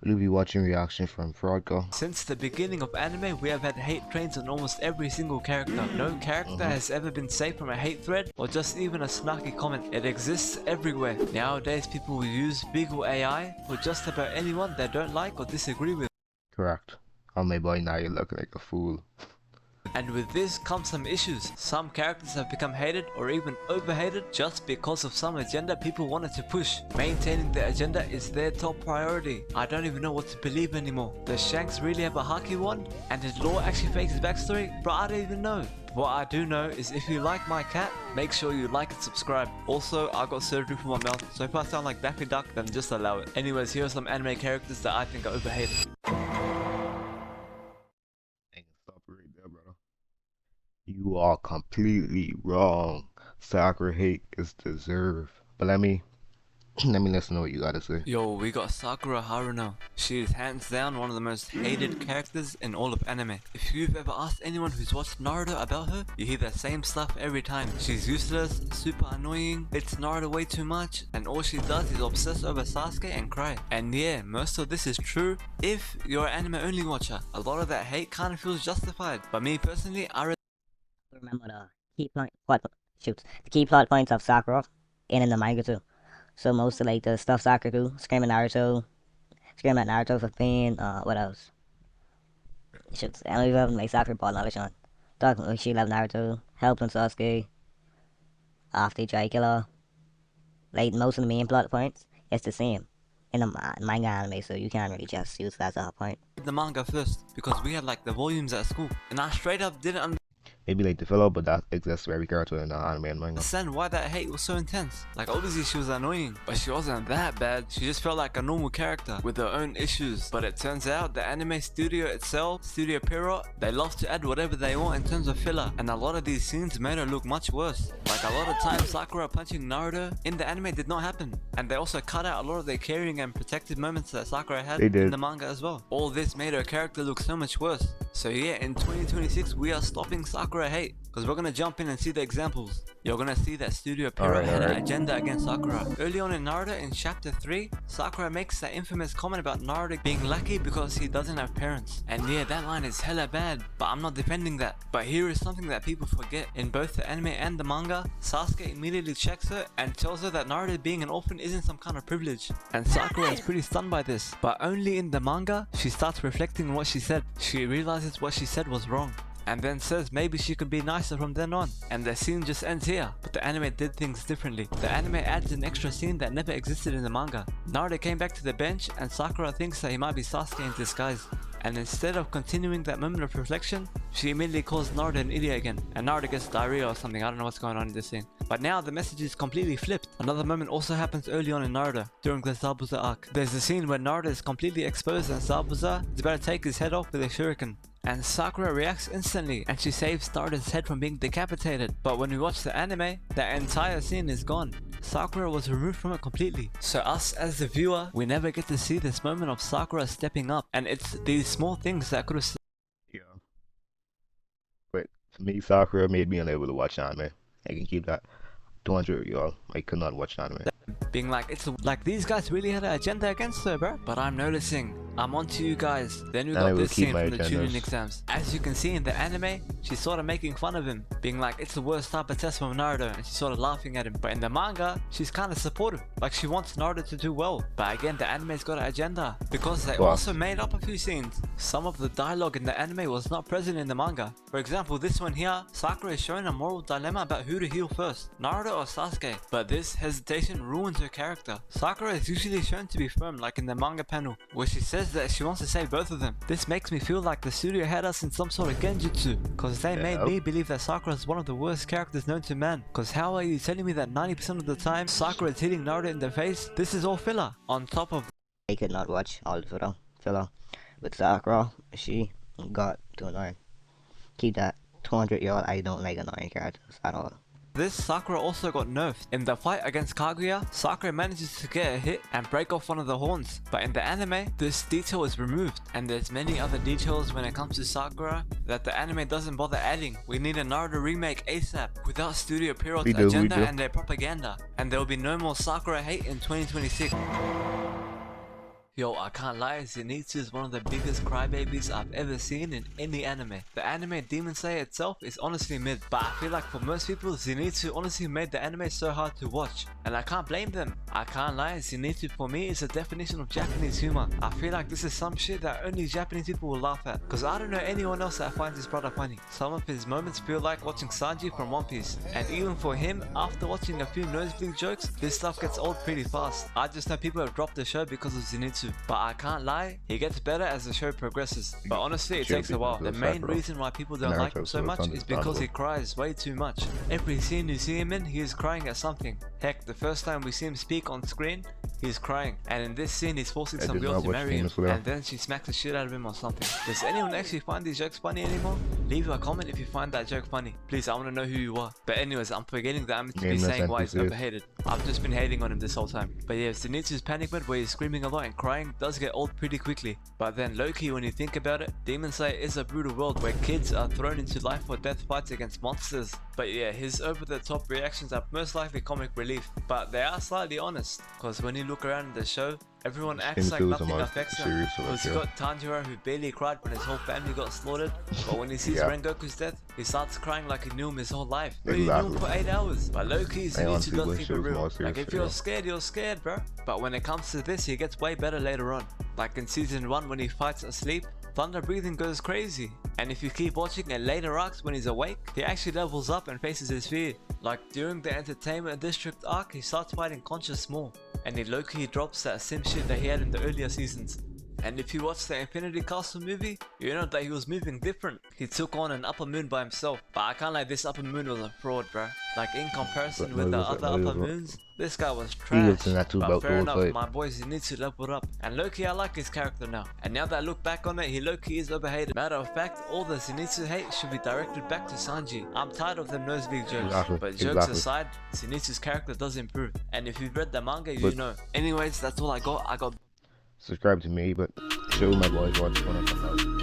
We'll be watching reaction from Froggo. Since the beginning of anime, we have had hate trains on almost every single character. No character has ever been safe from a hate thread or just even a snarky comment. It exists everywhere. Nowadays, people will use big or AI for just about anyone they don't like or disagree with. Correct. Oh my boy, now you're looking like a fool. And with this comes some issues. Some characters have become hated or even overhated just because of some agenda people wanted to push. Maintaining the agenda is their top priority. I don't even know what to believe anymore. Does Shanks really have a Haki wand? And did Law actually fake his backstory? Bro, I don't even know. What I do know is if you like my cat, make sure you like and subscribe. Also, I got surgery for my mouth, so if I sound like Daffy Duck, then just allow it. Anyways, here are some anime characters that I think are overhated. Stop right there, brother. You are completely wrong. Sakura Hate is deserved. But let me listen to what you gotta say. Yo, we got Sakura Haruno. She is hands down one of the most hated characters in all of anime. If you've ever asked anyone who's watched Naruto about her, you hear the same stuff every time. She's useless, super annoying, it's Naruto way too much, and all she does is obsess over Sasuke and cry. And yeah, most of this is true if you're an anime only watcher. A lot of that hate kind of feels justified. But me personally, I remember the key plot points of Sakura and in the manga too. So most of like the stuff Sakura do, screaming at Naruto for pain, what else? Shoots, and we have like Sakura ball knowledge on. Talking like she loved Naruto, helping Sasuke after he tried to kill her. Like most of the main plot points, it's the same in the manga anime, so you can't really just use that as a point. the manga first because we had like the volumes at school, and I straight up didn't Maybe like the filler, but that exists for every character in anime and manga. understand why that hate was so intense. Like obviously she was annoying, but she wasn't that bad. She just felt like a normal character with her own issues. But it turns out the anime studio itself, Studio Pierrot, they love to add whatever they want in terms of filler, and a lot of these scenes made her look much worse. Like a lot of times Sakura punching Naruto in the anime did not happen, and they also cut out a lot of the caring and protective moments that Sakura had in the manga as well. All this made her character look so much worse. So yeah, in 2026 we are stopping Sakura hate, because we're gonna jump in and see the examples. You're gonna see that Studio Pierrot had an agenda against Sakura. Early on in Naruto, in chapter 3, Sakura makes that infamous comment about Naruto being lucky because he doesn't have parents. And yeah, that line is hella bad, but I'm not defending that. But here is something that people forget. In both the anime and the manga, Sasuke immediately checks her and tells her that Naruto being an orphan isn't some kind of privilege. And Sakura is pretty stunned by this. But only in the manga, she starts reflecting on what she said. She realizes what she said was wrong, and then says maybe she could be nicer from then on. And the scene just ends here, but the anime did things differently. The anime adds an extra scene that never existed in the manga. Naruto came back to the bench and Sakura thinks that he might be Sasuke in disguise. And instead of continuing that moment of reflection, she immediately calls Naruto an idiot again, and Naruto gets diarrhea or something. I don't know what's going on in this scene. But now the message is completely flipped. Another moment also happens early on in Naruto, during the Zabuza arc. There's a scene where Naruto is completely exposed and Zabuza is about to take his head off with a shuriken. And Sakura reacts instantly, and she saves Naruto's head from being decapitated. But when we watch the anime, that entire scene is gone. Sakura was removed from it completely. So us as the viewer, we never get to see this moment of Sakura stepping up. And it's these small things that could have... Yeah. But for me, Sakura made me unable to watch anime. I can keep that 200, y'all. I could not watch anime. Being like, it's like these guys really had an agenda against her, bro. But I'm noticing, I'm onto you guys. Then we got this scene from the tuning exams. As you can see in the anime, she's sort of making fun of him, being like, it's the worst type of test from Naruto, and she's sort of laughing at him. But in the manga, she's kind of supportive, like she wants Naruto to do well. But again, the anime's got an agenda, because they also made up a few scenes. Some of the dialogue in the anime was not present in the manga. For example, this one here, Sakura is showing a moral dilemma about who to heal first, Naruto or Sasuke. But this hesitation ruins her character. Sakura is usually shown to be firm, like in the manga panel, where she says that she wants to save both of them. This makes me feel like the studio had us in some sort of genjutsu, cause they made me believe that Sakura is one of the worst characters known to man. Cause how are you telling me that 90% of the time Sakura is hitting Naruto in the face? This is all filler. On top of... I could not watch all the filler with Sakura. She got too annoying. Keep that 200-year-old. I don't like annoying characters at all. This, Sakura also got nerfed. In the fight against Kaguya, Sakura manages to get a hit and break off one of the horns. But in the anime, this detail is removed. And there's many other details when it comes to Sakura that the anime doesn't bother adding. We need a Naruto remake ASAP, without Studio Pierrot's agenda and their propaganda. And there will be no more Sakura hate in 2026. Yo, I can't lie, Zenitsu is one of the biggest crybabies I've ever seen in any anime. The anime Demon Slayer itself is honestly mid, but I feel like for most people, Zenitsu honestly made the anime so hard to watch, and I can't blame them. I can't lie, Zenitsu for me is a definition of Japanese humor. I feel like this is some shit that only Japanese people will laugh at, cause I don't know anyone else that finds his brother funny. Some of his moments feel like watching Sanji from One Piece, and even for him, after watching a few nosebleed jokes, this stuff gets old pretty fast. I just know people have dropped the show because of Zenitsu, but I can't lie, he gets better as the show progresses. But honestly, it takes a while. The main reason why people don't like him so much is because he cries way too much. Every scene you see him in, he is crying at something. Heck, the first time we see him speak on screen, he's crying, and in this scene he's forcing some girl to marry him, and then she smacks the shit out of him or something. Does anyone actually find these jokes funny anymore? Leave a comment if you find that joke funny. Please, I want to know who you are. But anyways, I'm forgetting that I'm meant to be saying why he's overhated. I've just been hating on him this whole time. But yeah, Zenitsu's panic mode where he's screaming a lot and crying does get old pretty quickly. But then low-key, when you think about it, Demon Slayer is a brutal world where kids are thrown into life or death fights against monsters. But yeah, his over-the-top reactions are most likely comic relief, but they are slightly honest, cause when you look around in the show, everyone acts like nothing affects him. Cause you got Tanjiro who barely cried when his whole family got slaughtered, but when he sees Rengoku's death, he starts crying like he knew him his whole life. But he knew him for 8 hours. But low-key, Zenitsu does keep it real. Like if you're scared, you're scared, bro. But when it comes to this, he gets way better later on. Like in season 1 when he fights asleep, thunder breathing goes crazy, and if you keep watching in later arcs when he's awake, he actually levels up and faces his fear. Like during the entertainment district arc, he starts fighting conscious more, and he low-key drops that sim shit that he had in the earlier seasons. And if you watch the Infinity Castle movie, you know that he was moving different. He took on an upper moon by himself, but I can't lie, this upper moon was a fraud, bruh. Like in comparison with the other upper moons, this guy was trash. But fair enough, my boy Zenitsu leveled up, and low-key I like his character now. And now that I look back on it, he low-key is overhated. Matter of fact, all the Zenitsu hate should be directed back to Sanji. I'm tired of them nosebleed jokes, but jokes aside, Zenitsu's character does improve. And if you've read the manga, you know. Anyways, that's all I got. Subscribe to me, but show my boys what's going on.